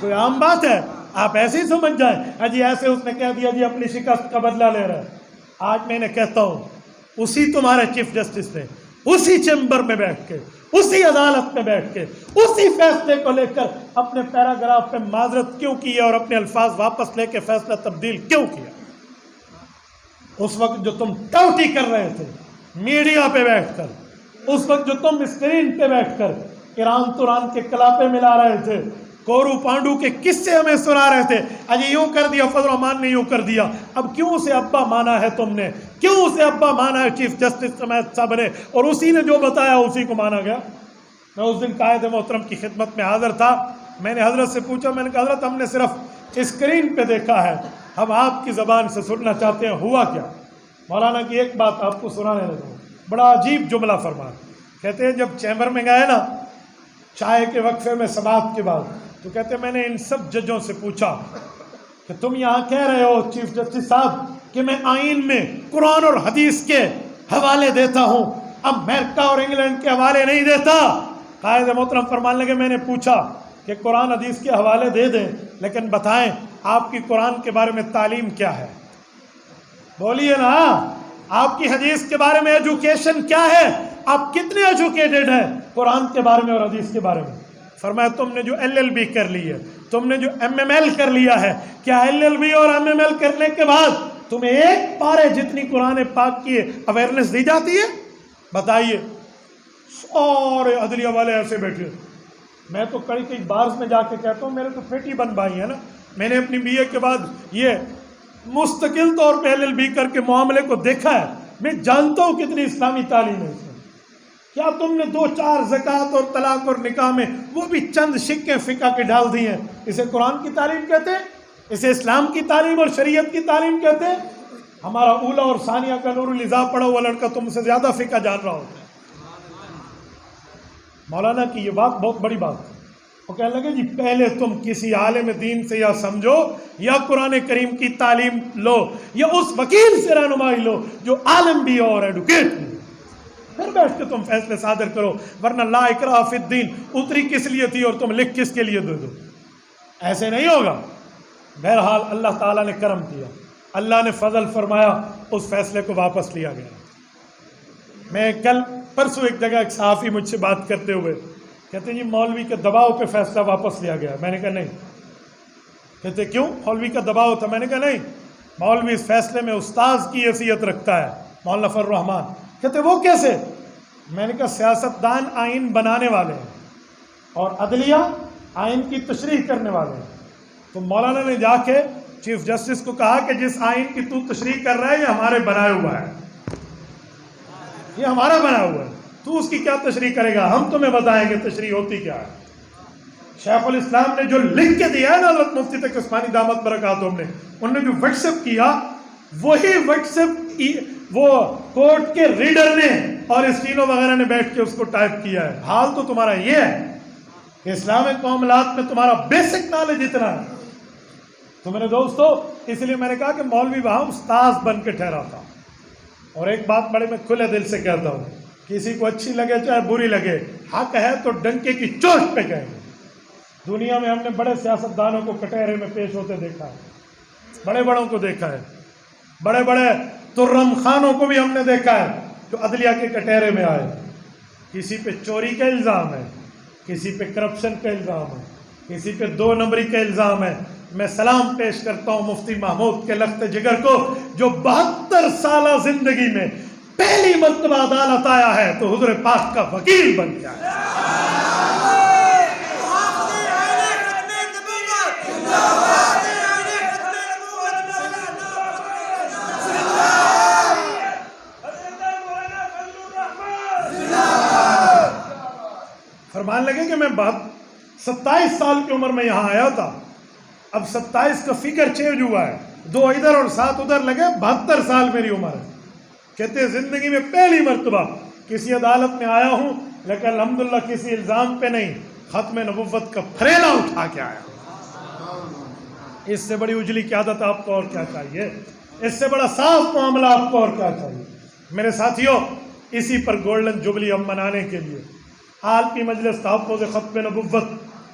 کوئی عام بات ہے؟ آپ ایسے ہی سمجھ جائیں جی ایسے اس نے کہہ دیا جی اپنی شکست کا بدلہ لے رہا ہے۔ آج میں انہیں کہتا ہوں، اسی تمہارے چیف جسٹس نے اسی چیمبر میں بیٹھ کے، اسی عدالت میں بیٹھ کے، اسی فیصلے کو لے کر اپنے پیراگراف پہ معذرت کیوں کی اور اپنے الفاظ واپس لے کے فیصلہ تبدیل کیوں کیا؟ اس وقت جو تم ٹاؤٹی کر رہے تھے میڈیا پہ بیٹھ کر، اس وقت جو تم اسکرین پہ بیٹھ کر ایران توران کے کلاپے ملا رہے تھے، کورو پانڈو کے قصے ہمیں سنا رہے تھے، اجے یوں کر دیا فضل الرحمان نے، یوں کر دیا، اب کیوں اسے ابا مانا ہے تم نے؟ کیوں اسے ابا مانا ہے چیف جسٹس سمیت سب نے؟ اور اسی نے جو بتایا اسی کو مانا گیا۔ میں اس دن قائد محترم کی خدمت میں حاضر تھا، میں نے حضرت سے پوچھا، میں نے کہا حضرت ہم نے صرف اسکرین پہ دیکھا ہے، ہم آپ کی زبان سے سننا چاہتے ہیں ہوا کیا؟ مولانا کی ایک بات آپ کو سنانے لگا ہوں، بڑا عجیب جملہ فرمایا۔ کہتے ہیں جب چیمبر میں گئے نا چائے کے وقفے میں سماعت کے بعد، تو کہتے ہیں میں نے ان سب ججوں سے پوچھا کہ تم یہاں کہہ رہے ہو چیف جسٹس صاحب کہ میں آئین میں قرآن اور حدیث کے حوالے دیتا ہوں، امریکہ اور انگلینڈ کے حوالے نہیں دیتا۔ قائد محترم فرمانے لگے میں نے پوچھا کہ قرآن حدیث کے حوالے دے دیں، لیکن بتائیں آپ کی قرآن کے بارے میں تعلیم کیا ہے؟ بولیے نا، آپ کی حدیث کے بارے میں ایجوکیشن کیا ہے؟ آپ کتنے ایجوکیٹڈ ہیں قرآن کے بارے میں اور حدیث کے بارے میں؟ فرمایا تم نے جو LLB کر لی ہے، تم نے جو MML کر لیا ہے، کیا LLB اور MML کرنے کے بعد تمہیں ایک پارے جتنی قرآن پاک کی اویئرنیس دی جاتی ہے؟ بتائیے۔ سارے عدلیہ والے ایسے بیٹھے، میں تو کئی بارز میں جا کے کہتا ہوں، میرے تو پیٹی بن بھائی ہیں نا، میں نے اپنی BA کے بعد یہ مستقل طور پہ LLB کر کے معاملے کو دیکھا ہے، میں جانتا ہوں کتنی اسلامی تعلیم ہے اس میں۔ کیا تم نے 2-4 زکوٰۃ اور طلاق اور نکاح میں وہ بھی چند شکیں فقہ کے ڈال دی ہیں؟ اسے قرآن کی تعلیم کہتے ہیں؟ اسے اسلام کی تعلیم اور شریعت کی تعلیم کہتے ہیں؟ ہمارا اولا اور ثانیہ کا نور النساء پڑھا ہوا لڑکا تم سے زیادہ فقہ جان رہا ہوتا ہے۔ مولانا کی یہ بات بہت بڑی بات ہے۔ وہ کہنے لگے جی پہلے تم کسی عالم دین سے یا سمجھو یا قرآن کریم کی تعلیم لو یا اس وکیل سے رہنمائی لو جو عالم بھی اور ایڈوکیٹ بھی، پھر بیٹھ کے تم فیصلے صادر کرو، ورنہ لا اکراہ فی الدین اتری کس لیے تھی اور تم لکھ کس کے لیے دے دو؟ ایسے نہیں ہوگا۔ بہرحال اللہ تعالیٰ نے کرم کیا، اللہ نے فضل فرمایا، اس فیصلے کو واپس لیا گیا۔ میں کل پرسوں ایک جگہ ایک صحافی مجھ سے بات کرتے ہوئے کہتے ہیں جی مولوی کے دباؤ پہ فیصلہ واپس لیا گیا۔ میں نے کہا نہیں۔ کہتے کیوں؟ مولوی کا دباؤ تھا۔ میں نے کہا نہیں، مولوی اس فیصلے میں استاذ کی حیثیت رکھتا ہے، مولانا فضل الرحمان۔ کہتے وہ کیسے؟ میں نے کہا سیاستدان آئین بنانے والے ہیں اور عدلیہ آئین کی تشریح کرنے والے ہیں۔ تو مولانا نے جا کے چیف جسٹس کو کہا کہ جس آئین کی تو تشریح کر رہا ہے یہ ہمارے بنایا ہوا ہے، یہ ہمارا بنا ہوا ہے، تو اس کی کیا تشریح کرے گا؟ ہم تمہیں بتائیں گے تشریح ہوتی کیا ہے۔ شیخ الاسلام نے جو لکھ کے دیا ہے نا حضرت مفتی تقی عثمانی دامت برکاتہم نے، انہوں نے جو واٹس ایپ کیا، وہی واٹس ایپ وہ کورٹ کے ریڈر نے اور اسٹینو وغیرہ نے بیٹھ کے اس کو ٹائپ کیا ہے۔ حال تو تمہارا یہ ہے کہ اسلامک معاملات میں تمہارا بیسک نالج اتنا ہے۔ تو میرے دوستو، اس لیے میں نے کہا کہ مولوی وہاں استاذ بن کے ٹھہرا تھا۔ اور ایک بات بڑے میں کھلے دل سے کہتا ہوں، کسی کو اچھی لگے چاہے بری لگے، حق ہے تو ڈنکے کی چوٹ پہ کہیں گے۔ دنیا میں ہم نے بڑے سیاستدانوں کو کٹہرے میں پیش ہوتے دیکھا ہے، بڑے بڑوں کو دیکھا ہے، بڑے بڑے ترم خانوں کو بھی ہم نے دیکھا ہے جو عدلیہ کے کٹہرے میں آئے۔ کسی پہ چوری کا الزام ہے، کسی پہ کرپشن کا الزام ہے، کسی پہ 2 نمبری کا الزام ہے۔ میں سلام پیش کرتا ہوں مفتی محمود کے لخت جگر کو، جو 72 سالہ زندگی میں پہلی مرتبہ عدالت آیا ہے تو حضور پاک کا وکیل بن گیا ہے۔ فرمان لگے کہ میں 27 سال کی عمر میں یہاں آیا تھا، اب 27 کا فگر چینج ہوا ہے، 2 ادھر اور 7 ادھر لگے، 72 سال میری عمر ہے۔ کہتے ہیں زندگی میں پہلی مرتبہ کسی عدالت میں آیا ہوں، لیکن الحمدللہ کسی الزام پہ نہیں، ختم نبوت کا پھریلا اٹھا کے آیا. اس سے بڑی اجلی قیادت آپ کو اور کیا چاہیے؟ اس سے بڑا صاف معاملہ آپ کو اور کیا چاہیے؟ میرے ساتھیوں، اسی پر گولڈن جبلی ہم منانے کے لیے عالمی مجلس تحفظ ختم نبوت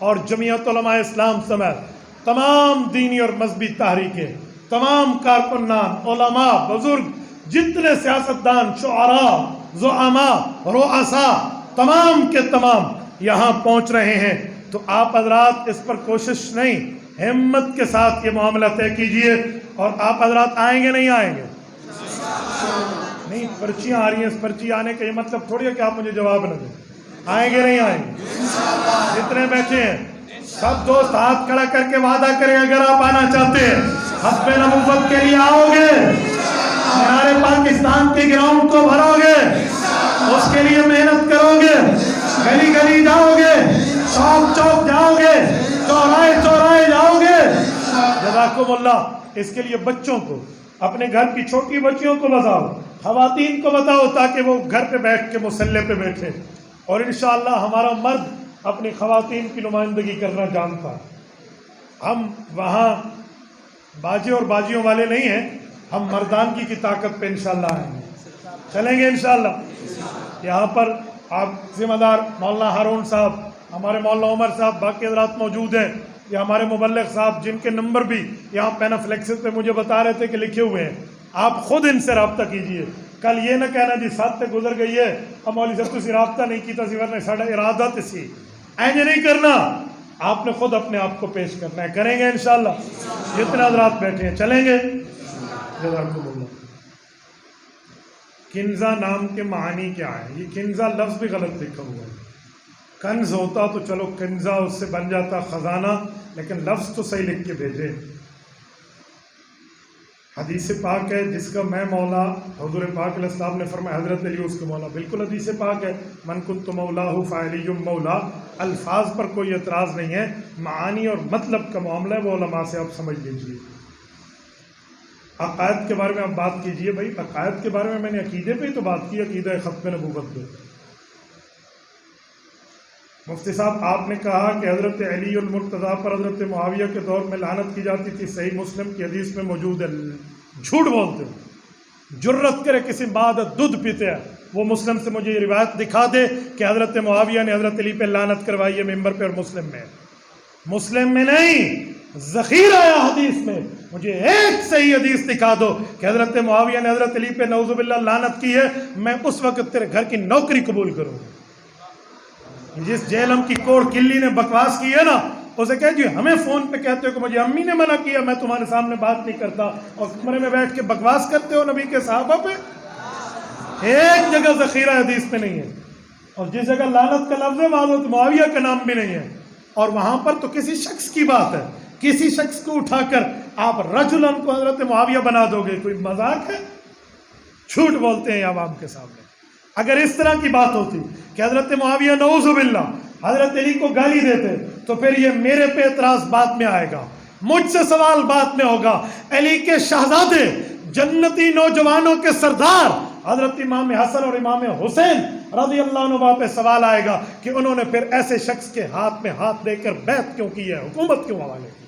اور جمعیت علماء اسلام سمیت تمام دینی اور مذہبی تحریکیں، تمام کارکنان، علماء، بزرگ، جتنے سیاستدان، شعراء، زعماء، رؤساء، تمام کے تمام یہاں پہنچ رہے ہیں. تو آپ حضرات اس پر کوشش نہیں، ہمت کے ساتھ یہ معاملہ طے کیجئے. اور آپ حضرات آئیں گے نہیں آئیں گے؟ نہیں، پرچیاں آ رہی ہیں. اس پرچی آنے کا یہ مطلب تھوڑی ہے کہ آپ مجھے جواب نہ دیں. آئیں گے نہیں آئیں گے؟ جتنے بیٹھے ہیں سب دوست ہاتھ کھڑا کر کے وعدہ کریں اگر آپ آنا چاہتے ہیں ختم نبوت کے لیے آؤ گے، ہمارے پاکستان کے گراؤنڈ کو بھرو گے، اس کے لیے محنت کرو گے، گلی گلی جاؤ گے، چوک چوک جاؤ گے، چوراہے چوراہے جاؤ گے. جزاکم اللہ. اس کے لیے بچوں کو، اپنے گھر کی چھوٹی بچیوں کو بتاؤ، خواتین کو بتاؤ تاکہ وہ گھر پہ بیٹھ کے مصلی پہ بیٹھے. اور انشاءاللہ ہمارا مرد اپنی خواتین کی نمائندگی کرنا جانتا ہے. ہم وہاں باجے اور باجیوں والے نہیں ہیں، ہم مردانگی کی طاقت پہ انشاءاللہ آئیں گے، چلیں گے انشاءاللہ. یہاں پر آپ ذمہ دار مولانا ہارون صاحب، ہمارے مولانا عمر صاحب، باقی حضرات موجود ہیں. یہ ہمارے مبلغ صاحب جن کے نمبر بھی یہاں پینافلیکسز پہ مجھے بتا رہے تھے کہ لکھے ہوئے ہیں. آپ خود ان سے رابطہ کیجئے. کل یہ نہ کہنا جی ساتھ سے گزر گئی ہے اب مولوی صاحب تسی رابطہ نہیں کیتا سی ورنہ ساڑھا ارادہ تسی اینج نہیں کرنا. آپ نے خود اپنے آپ کو پیش کرنا ہے. کریں گے انشاءاللہ. جتنے حضرات بیٹھے ہیں چلیں گے. جزاکم اللہ. کنزہ نام کے معنی کیا ہے؟ یہ کنزہ لفظ بھی غلط لکھا ہوا ہے. کنز ہوتا تو چلو کنزہ اس سے بن جاتا خزانہ، لیکن لفظ تو صحیح لکھ کے بھیجے. حدیث پاک ہے جس کا میں مولا، حضور پاک علیہ السلام نے فرمایا حضرت علی اس کے مولا. بالکل حدیث پاک ہے، من کنت مولاہ فعلی مولا. الفاظ پر کوئی اعتراض نہیں ہے، معانی اور مطلب کا معاملہ ہے، وہ علماء سے آپ سمجھ لیجئے. عقائد کے بارے میں آپ بات کیجئے. بھائی عقائد کے بارے میں نے عقیدے پہ ہی تو بات کی، عقیدہ ختم نبوت پہ. مفتی صاحب آپ نے کہا کہ حضرت علی المرتضیٰ پر حضرت معاویہ کے دور میں لعنت کی جاتی تھی، صحیح مسلم کی حدیث میں موجود ہے. جھوٹ بولتے ہو، جرت کرے کسی بعد دودھ پیتے ہیں وہ مسلم سے مجھے یہ روایت دکھا دے کہ حضرت معاویہ نے حضرت علی پہ لعنت کروائی ہے ممبر پہ. اور مسلم میں، مسلم میں نہیں، ذخیرہ ہے حدیث میں. مجھے ایک صحیح حدیث دکھا دو کہ حضرت معاویہ نے حضرت علی پہ نعوذ باللہ لعنت کی ہے، میں اس وقت تیرے گھر کی نوکری قبول کروں. جس جیلم کی کوڑ کلی نے بکواس کی ہے نا، اسے کہے جی ہمیں فون پہ کہتے ہو کہ مجھے امی نے منع کیا، میں تمہارے سامنے بات نہیں کرتا، اور کمرے میں بیٹھ کے بکواس کرتے ہو نبی کے صحابہ پہ. ایک جگہ ذخیرہ حدیث پہ نہیں ہے. اور جس جگہ لعنت کا لفظ ہے وہاں حضرت معاویہ کا نام بھی نہیں ہے. اور وہاں پر تو کسی شخص کی بات ہے، کسی شخص کو اٹھا کر آپ رجلن کو حضرت معاویہ بنا دو گے. کوئی مذاق ہے؟ جھوٹ بولتے ہیں عوام کے سامنے. اگر اس طرح کی بات ہوتی کہ حضرت معاویہ نعوذ باللہ حضرت علی کو گالی دیتے تو پھر یہ میرے پہ اعتراض بعد میں آئے گا، مجھ سے سوال بعد میں ہوگا. علی کے شہزادے، جنتی نوجوانوں کے سردار حضرت امام حسن اور امام حسین رضی اللہ عنہ پہ سوال آئے گا کہ انہوں نے پھر ایسے شخص کے ہاتھ میں ہاتھ دے کر بیعت کیوں کی ہے، حکومت کیوں حوالے کی.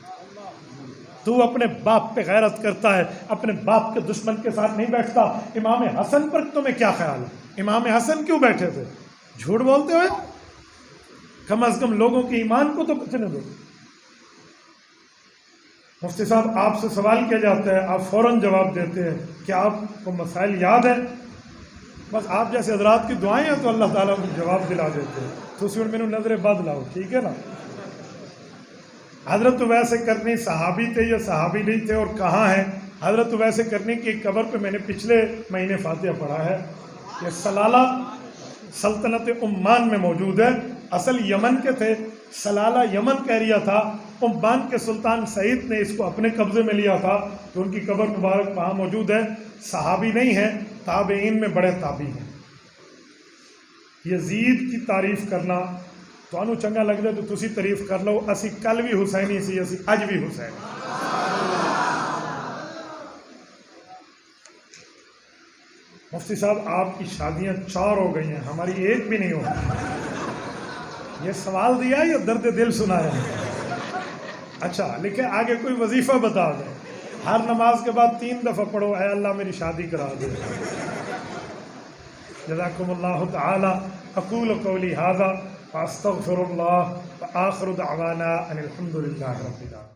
تو اپنے باپ پہ غیرت کرتا ہے، اپنے باپ کے دشمن کے ساتھ نہیں بیٹھتا. امام حسن پر تمہیں کیا خیال ہے؟ امام حسن کیوں بیٹھے تھے؟ جھوٹ بولتے ہوئے. کم از کم لوگوں کے ایمان کو تو بچنے دو. مفتی صاحب آپ سے سوال کیا جاتا ہے، آپ فوراً جواب دیتے ہیں. کیا آپ کو مسائل یاد ہیں؟ بس آپ جیسے حضرات کی دعائیں ہیں تو اللہ تعالیٰ کو جواب دلا دیتے ہیں. تو اس میں میرے نظر بد لاؤ، ٹھیک ہے نا. حضرت ویسے کرنی صحابی تھے یا صحابی نہیں تھے اور کہاں ہیں؟ حضرت ویسے کرنی کی قبر پہ میں نے پچھلے مہینے فاتحہ پڑھا ہے. یہ سلالہ سلطنت عمان میں موجود ہے. اصل یمن کے تھے، سلالہ یمن کا ایریا تھا. عمان کے سلطان سعید نے اس کو اپنے قبضے میں لیا تھا، تو ان کی قبر مبارک وہاں موجود ہے. صحابی نہیں ہیں، تابعین میں بڑے تابعی ہیں. یزید کی تعریف کرنا تو چنگا لگتا ہے تو تسی تعریف کر لو. اسی کل بھی حسینی سی، اسی اج بھی حسینی. مفتی صاحب آپ کی شادیاں 4 ہو گئی ہیں، ہماری ایک بھی نہیں ہوئی. یہ سوال دیا یا درد دل سنایا؟ اچھا لکھے آگے کوئی وظیفہ بتا دیں، ہر نماز کے بعد 3 دفعہ پڑھو اے اللہ میری شادی کرا دے۔ جزاکم اللہ تعالی۔ اقول قولی ھذا واستغفر اللہ وآخر دعوانا ان الحمد للہ رب العالمین۔